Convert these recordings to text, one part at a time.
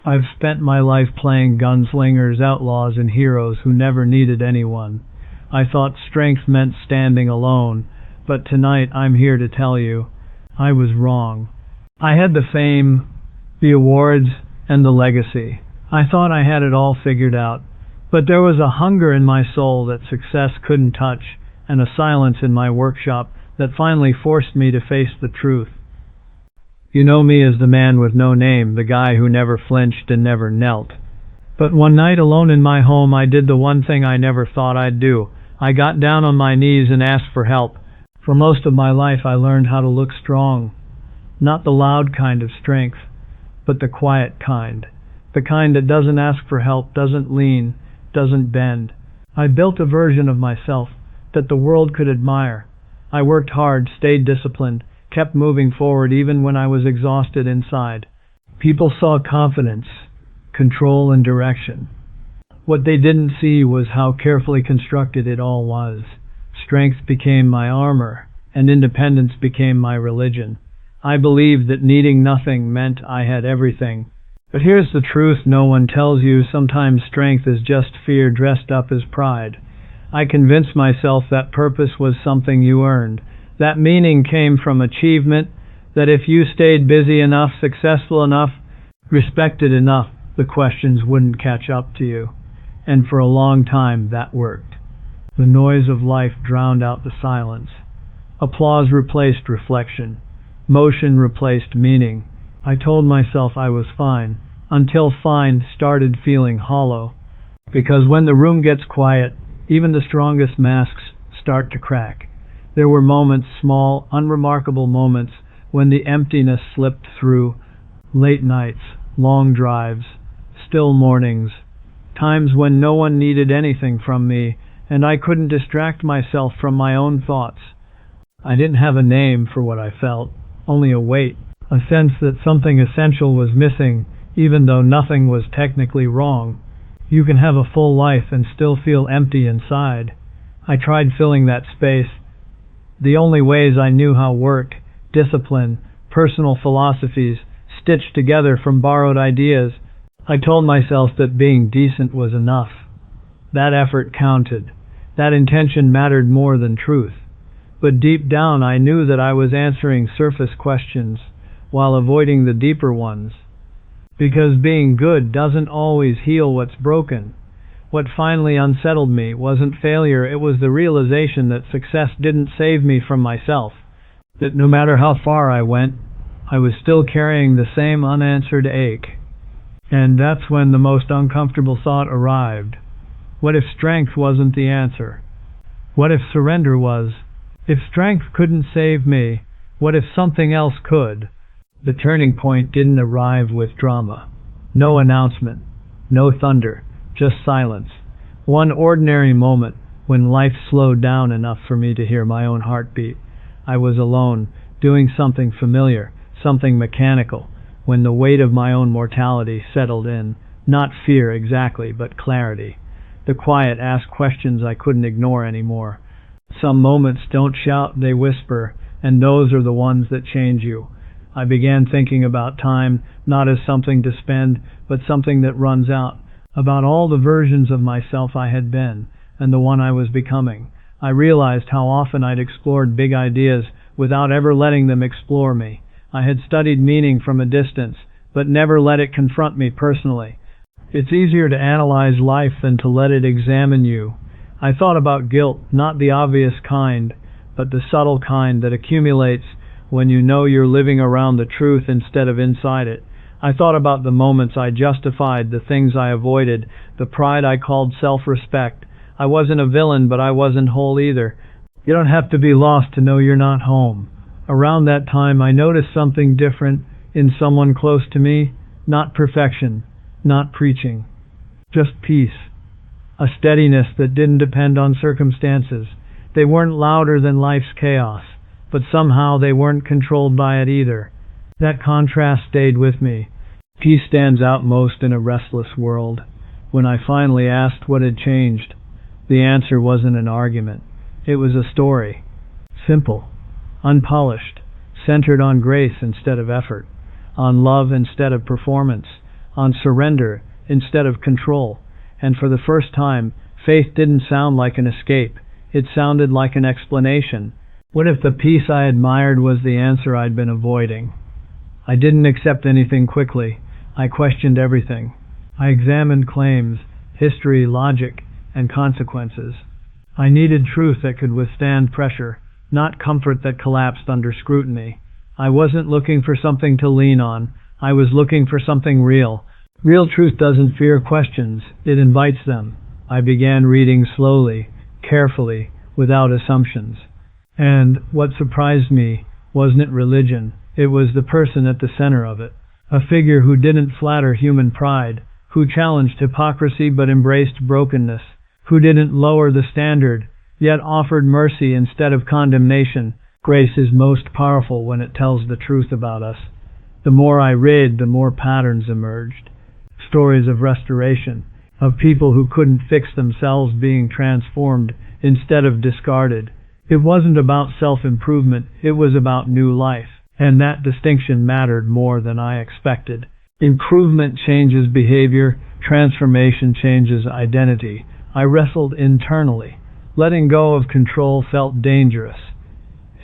I've spent my life playing gunslingers, outlaws, and heroes who never needed anyone. I thought strength meant standing alone, but tonight I'm here to tell you, I was wrong. I had the fame, the awards, and the legacy. I thought I had it all figured out, but there was a hunger in my soul that success couldn't touch, and a silence in my workshop that finally forced me to face the truth. You know me as the man with no name, the guy who never flinched and never knelt. But one night alone in my home, I did the one thing I never thought I'd do. I got down on my knees and asked for help. For most of my life, I learned how to look strong. Not the loud kind of strength, but the quiet kind. The kind that doesn't ask for help, doesn't lean, doesn't bend. I built a version of myself that the world could admire. I worked hard, stayed disciplined, kept moving forward even when I was exhausted inside. People saw confidence, control, and direction. What they didn't see was how carefully constructed it all was. Strength became my armor, and independence became my religion. I believed that needing nothing meant I had everything. But here's the truth no one tells you. Sometimes strength is just fear dressed up as pride. I convinced myself that purpose was something you earned. That meaning came from achievement, that if you stayed busy enough, successful enough, respected enough, the questions wouldn't catch up to you. And for a long time that worked. The noise of life drowned out the silence. Applause replaced reflection. Motion replaced meaning. I told myself I was fine, until fine started feeling hollow. Because when the room gets quiet, even the strongest masks start to crack. There were moments, small, unremarkable moments, when the emptiness slipped through. Late nights, long drives, still mornings, times when no one needed anything from me, and I couldn't distract myself from my own thoughts. I didn't have a name for what I felt, only a weight, a sense that something essential was missing, even though nothing was technically wrong. You can have a full life and still feel empty inside. I tried filling that space. The only ways I knew how worked, discipline, personal philosophies, stitched together from borrowed ideas. I told myself that being decent was enough. That effort counted. That intention mattered more than truth. But deep down I knew that I was answering surface questions while avoiding the deeper ones. Because being good doesn't always heal what's broken. What finally unsettled me wasn't failure, it was the realization that success didn't save me from myself. That no matter how far I went, I was still carrying the same unanswered ache. And that's when the most uncomfortable thought arrived. What if strength wasn't the answer? What if surrender was? If strength couldn't save me, what if something else could? The turning point didn't arrive with drama. No announcement, no thunder, just silence. One ordinary moment when life slowed down enough for me to hear my own heartbeat. I was alone, doing something familiar, something mechanical, when the weight of my own mortality settled in. Not fear exactly, but clarity. The quiet asked questions I couldn't ignore anymore. Some moments don't shout, they whisper, and those are the ones that change you. I began thinking about time, not as something to spend, but something that runs out. About all the versions of myself I had been, and the one I was becoming. I realized how often I'd explored big ideas without ever letting them explore me. I had studied meaning from a distance, but never let it confront me personally. It's easier to analyze life than to let it examine you. I thought about guilt, not the obvious kind, but the subtle kind that accumulates when you know you're living around the truth instead of inside it. I thought about the moments I justified, the things I avoided, the pride I called self-respect. I wasn't a villain, but I wasn't whole either. You don't have to be lost to know you're not home. Around that time, I noticed something different in someone close to me. Not perfection, not preaching, just peace. A steadiness that didn't depend on circumstances. They weren't louder than life's chaos, but somehow they weren't controlled by it either. That contrast stayed with me. Peace stands out most in a restless world. When I finally asked what had changed, the answer wasn't an argument. It was a story. Simple, unpolished, centered on grace instead of effort, on love instead of performance, on surrender instead of control. And for the first time, faith didn't sound like an escape. It sounded like an explanation. What if the peace I admired was the answer I'd been avoiding? I didn't accept anything quickly. I questioned everything. I examined claims, history, logic, and consequences. I needed truth that could withstand pressure, not comfort that collapsed under scrutiny. I wasn't looking for something to lean on. I was looking for something real. Real truth doesn't fear questions. It invites them. I began reading slowly, carefully, without assumptions. And what surprised me wasn't religion. It was the person at the center of it. A figure who didn't flatter human pride, who challenged hypocrisy but embraced brokenness, who didn't lower the standard, yet offered mercy instead of condemnation. Grace is most powerful when it tells the truth about us. The more I read, the more patterns emerged. Stories of restoration, of people who couldn't fix themselves being transformed instead of discarded. It wasn't about self-improvement, it was about new life. And that distinction mattered more than I expected. Improvement changes behavior, transformation changes identity. I wrestled internally. Letting go of control felt dangerous.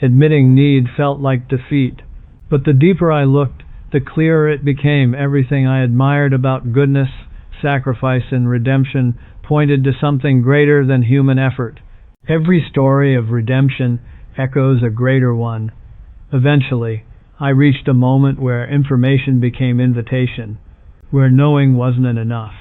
Admitting need felt like defeat. But the deeper I looked, the clearer it became. Everything I admired about goodness, sacrifice, and redemption pointed to something greater than human effort. Every story of redemption echoes a greater one. Eventually, I reached a moment where information became invitation, where knowing wasn't enough,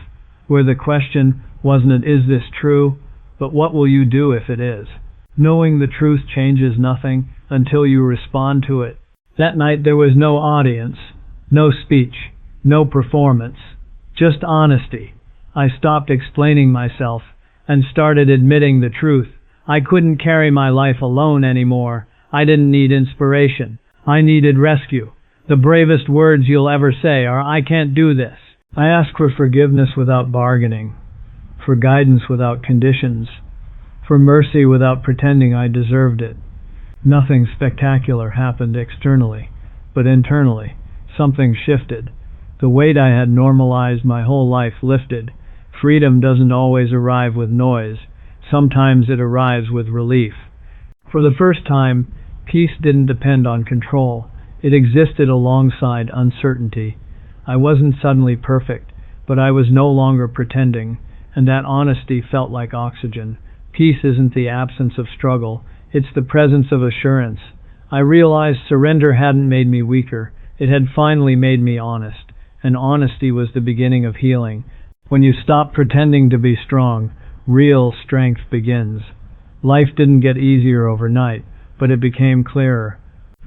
where the question wasn't, is this true, but what will you do if it is? Knowing the truth changes nothing until you respond to it. That night there was no audience, no speech, no performance, just honesty. I stopped explaining myself and started admitting the truth. I couldn't carry my life alone anymore. I didn't need inspiration. I needed rescue. The bravest words you'll ever say are, "I can't do this." I asked for forgiveness without bargaining, for guidance without conditions, for mercy without pretending I deserved it. Nothing spectacular happened externally, but internally, something shifted. The weight I had normalized my whole life lifted. Freedom doesn't always arrive with noise. Sometimes it arrives with relief. For the first time, peace didn't depend on control. It existed alongside uncertainty. I wasn't suddenly perfect, but I was no longer pretending, and that honesty felt like oxygen. Peace isn't the absence of struggle, it's the presence of assurance. I realized surrender hadn't made me weaker, it had finally made me honest, and honesty was the beginning of healing. When you stop pretending to be strong, real strength begins. Life didn't get easier overnight, but it became clearer.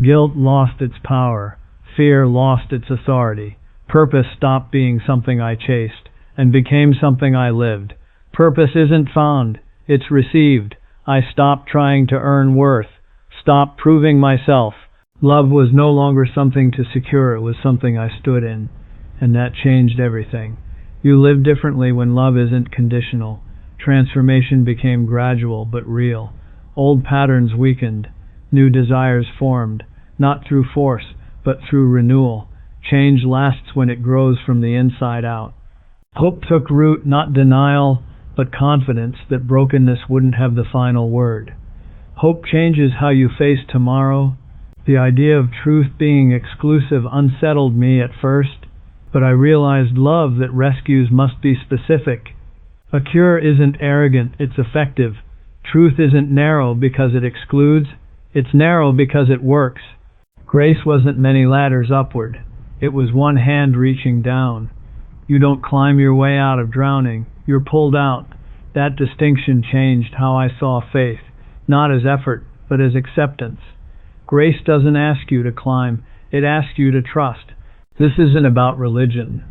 Guilt lost its power. Fear lost its authority. Purpose stopped being something I chased and became something I lived. Purpose isn't found, it's received. I stopped trying to earn worth, stopped proving myself. Love was no longer something to secure, it was something I stood in, and that changed everything. You live differently when love isn't conditional. Transformation became gradual but real. Old patterns weakened. New desires formed, not through force, but through renewal. Change lasts when it grows from the inside out. Hope took root, not denial, but confidence that brokenness wouldn't have the final word. Hope changes how you face tomorrow. The idea of truth being exclusive unsettled me at first, but I realized love that rescues must be specific. A cure isn't arrogant, it's effective. Truth isn't narrow because it excludes, it's narrow because it works. Grace wasn't many ladders upward, it was one hand reaching down. You don't climb your way out of drowning, you're pulled out. That distinction changed how I saw faith, not as effort, but as acceptance. Grace doesn't ask you to climb, it asks you to trust. This isn't about religion.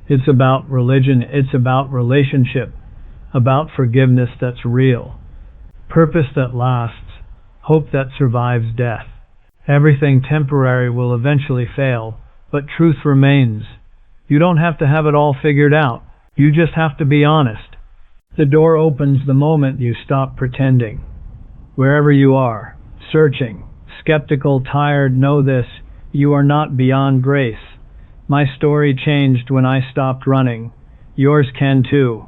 It's about religion, it's about relationship, about forgiveness that's real, purpose that lasts, hope that survives death. Everything temporary will eventually fail, but truth remains. You don't have to have it all figured out, you just have to be honest. The door opens the moment you stop pretending. Wherever you are, searching, skeptical, tired, know this, you are not beyond grace. My story changed when I stopped running. Yours can too.